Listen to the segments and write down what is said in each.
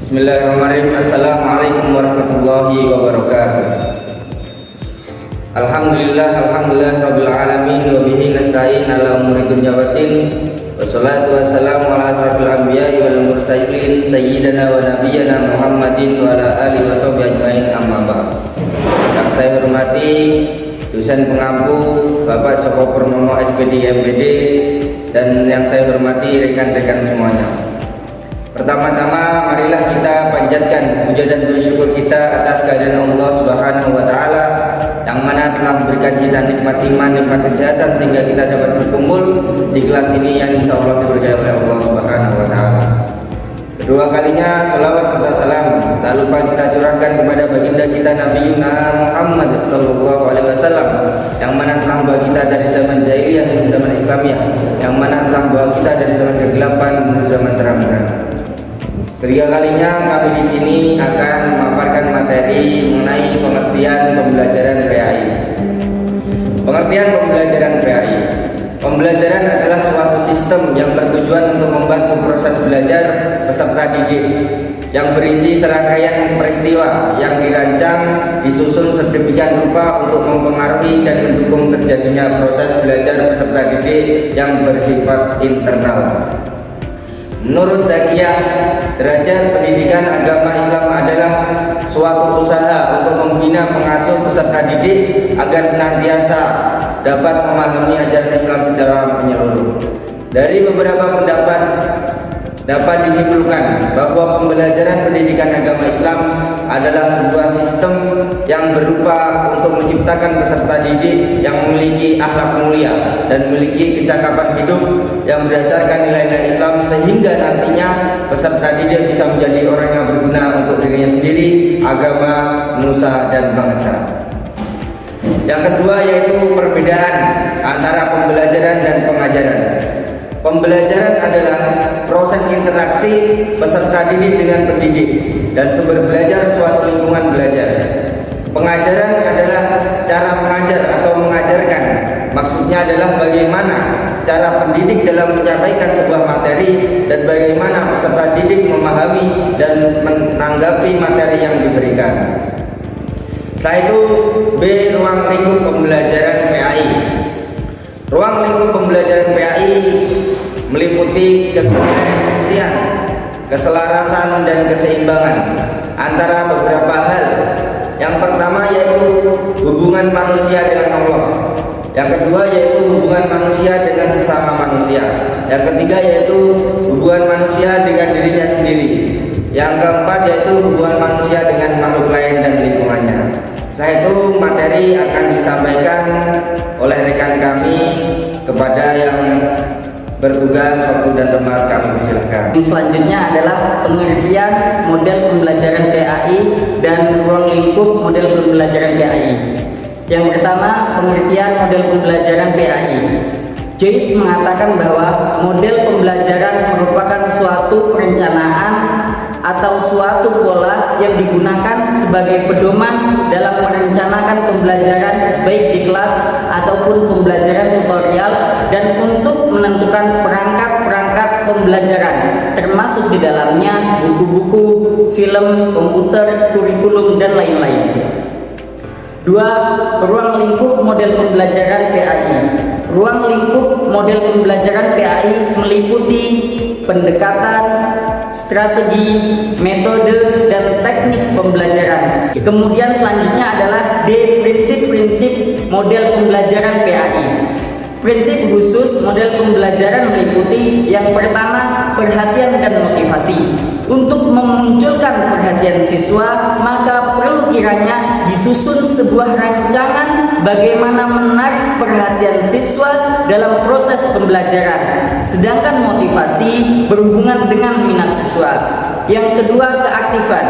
Bismillahirrahmanirrahim. Assalamualaikum warahmatullahi wabarakatuh. Alhamdulillah rabbil alamin wa bihi nasta'in ala umuri dunya waddin. Wassalatu wassalamu ala asrofil anbiya'i wal mursalin sayyidina wa nabiyyina Muhammadin wa ala alihi wa sahbihi ajmain, amma ba'd. Yang saya hormati dosen pengampu Bapak Joko Purnomo SPD MPD, dan yang saya hormati rekan-rekan semuanya. Pertama-tama marilah kita panjatkan puja dan bersyukur kita atas kehadiran Allah Subhanahu wa taala yang mana telah memberikan kita nikmat iman, nikmat kesehatan sehingga kita dapat berkumpul di kelas ini yang insya Allah diberkahi oleh Allah Subhanahu wa taala. Kedua kalinya salawat serta salam tak lupa kita curahkan kepada baginda kita Nabi Muhammad sallallahu alaihi wasallam yang mana telah membawa kita dari zaman jahiliyah menuju zaman Islamiyah, yang mana telah membawa kita dari zaman kegelapan menuju zaman terang-benderang. Ketiga kalinya kami di sini akan memaparkan materi mengenai pengertian pembelajaran PAI. Pengertian pembelajaran PAI. Pembelajaran adalah suatu sistem yang bertujuan untuk membantu proses belajar peserta didik yang berisi serangkaian peristiwa yang dirancang, disusun sedemikian rupa untuk mempengaruhi dan mendukung terjadinya proses belajar peserta didik yang bersifat internal. Menurut Zakiyah, derajat pendidikan agama Islam adalah suatu usaha untuk membina pengasuh peserta didik agar senantiasa dapat memahami ajaran Islam secara menyeluruh. Dari beberapa pendapat dapat disimpulkan bahwa pembelajaran pendidikan agama Islam adalah sebuah sistem yang berupa untuk menciptakan peserta didik yang memiliki akhlak mulia dan memiliki kecakapan hidup yang berdasarkan nilai-nilai Islam, sehingga nantinya peserta didik bisa menjadi orang yang berguna untuk dirinya sendiri, agama, nusa, dan bangsa. Yang kedua yaitu perbedaan antara pembelajaran dan pengajaran. Pembelajaran adalah proses interaksi peserta didik dengan pendidik dan sumber belajar suatu lingkungan belajar. Pengajaran adalah cara mengajar atau mengajarkan. Maksudnya adalah bagaimana cara pendidik dalam menyampaikan sebuah materi dan bagaimana peserta didik memahami dan menanggapi materi yang diberikan. Setelah itu B. Ruang lingkup pembelajaran PAI. Ruang lingkup pembelajaran PAI meliputi kesinergian, keselarasan, dan keseimbangan antara beberapa hal. Yang pertama yaitu hubungan manusia dengan Allah. Yang kedua yaitu hubungan manusia dengan sesama manusia. Yang ketiga yaitu hubungan manusia dengan dirinya sendiri. Yang keempat yaitu hubungan manusia dengan makhluk lain dan lingkungannya. Setelah itu materi akan disampaikan oleh rekan kami kepada yang bertugas. Waktu dan tempat kami persilahkan. Selanjutnya adalah pengertian model pembelajaran PAI dan ruang lingkup model pembelajaran PAI. Yang pertama, pengertian model pembelajaran PAI. Joyce mengatakan bahwa model pembelajaran merupakan suatu perencanaan atau suatu pola yang digunakan sebagai pedoman dalam merencanakan pembelajaran baik di kelas ataupun pembelajaran tutorial, dan untuk menentukan perangkat-perangkat pembelajaran termasuk di dalamnya buku-buku, film, komputer, kurikulum, dan lain-lain. 2. Ruang lingkup model pembelajaran PAI. Ruang lingkup model pembelajaran PAI meliputi pendekatan, strategi, metode, dan teknik pembelajaran. Kemudian selanjutnya adalah D. Prinsip-prinsip model pembelajaran PAI. Prinsip khusus model pembelajaran meliputi yang pertama, perhatian dan motivasi. Untuk memunculkan perhatian siswa, maka perlu kiranya disusun sebuah rancangan bagaimana menarik perhatian siswa dalam proses pembelajaran. Sedangkan motivasi berhubungan dengan minat siswa. Yang kedua, keaktifan.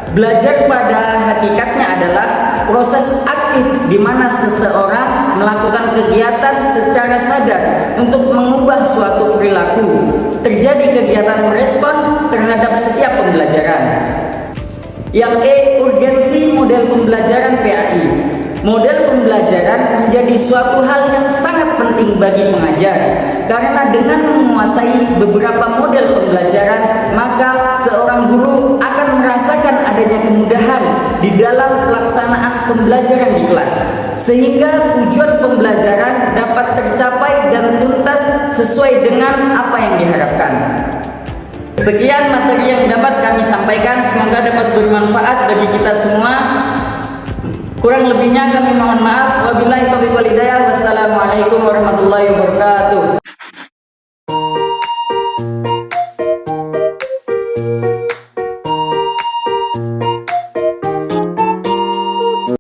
Belajar pada hakikatnya adalah proses aktif di mana seseorang melakukan kegiatan secara sadar untuk mengubah suatu perilaku. Terjadi kegiatan merespon terhadap setiap pembelajaran. Yang E. Urgensi model pembelajaran PAI. Model pembelajaran menjadi suatu hal yang sangat penting bagi pengajar, karena dengan menguasai beberapa model pembelajaran, maka seorang guru akan memastikan adanya kemudahan di dalam pelaksanaan pembelajaran di kelas, sehingga tujuan pembelajaran dapat tercapai dan tuntas sesuai dengan apa yang diharapkan. Sekian materi yang dapat kami sampaikan, semoga dapat bermanfaat bagi kita semua. Kurang lebihnya kami mohon maaf.